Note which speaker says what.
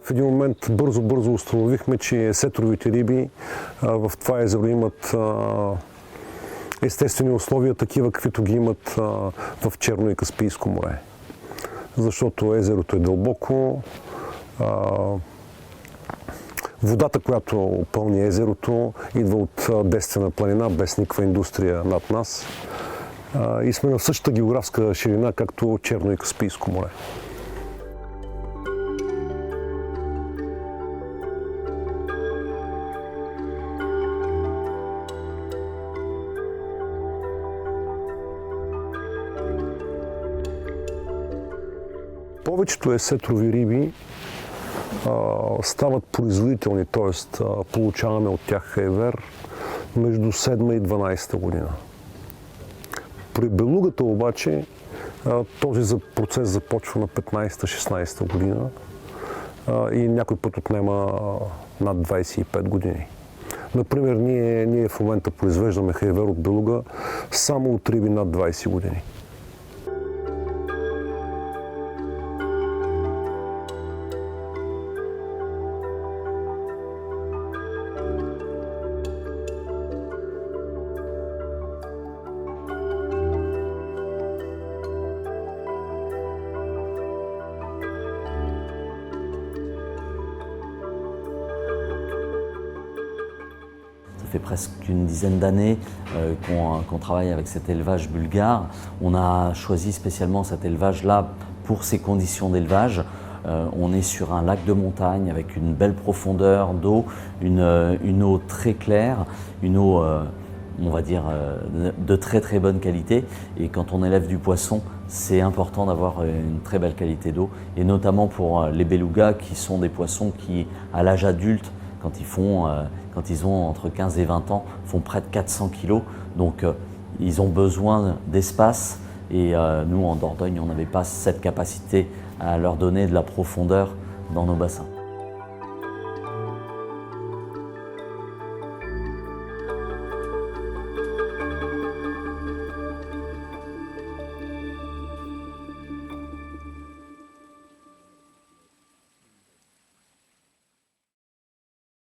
Speaker 1: В един момент бързо установихме, че сетровите риби в това езеро имат естествени условия, такива каквито ги имат в Черно и Каспийско море. Защото езерото е дълбоко, водата, която пълни езерото, идва от девствена планина, без никаква индустрия над нас. И сме на същата географска ширина, както Черно и Каспийско море. Повечето есетрови риби стават производителни, т.е. получаваме от тях евер между 7 и 12 година. При белугата обаче този процес започва на 15-16 година и някой път отнема над 25 години. Например, ние в момента произвеждаме хайвер от белуга само от риби над 20 години.
Speaker 2: Ça fait presque une dizaine d'années qu'on travaille avec cet élevage bulgare. On a choisi spécialement cet élevage-là pour ses conditions d'élevage. On est sur un lac de montagne avec une belle profondeur d'eau, une eau très claire, une eau on va dire de très bonne qualité. Et quand on élève du poisson, c'est important d'avoir une très belle qualité d'eau, et notamment pour les belugas, qui sont des poissons qui, à l'âge adulte, quand ils ont entre 15 et 20 ans, font près de 400 kg. Donc ils ont besoin d'espace, et nous en Dordogne, on n'avait pas cette capacité à leur donner de la profondeur dans nos bassins.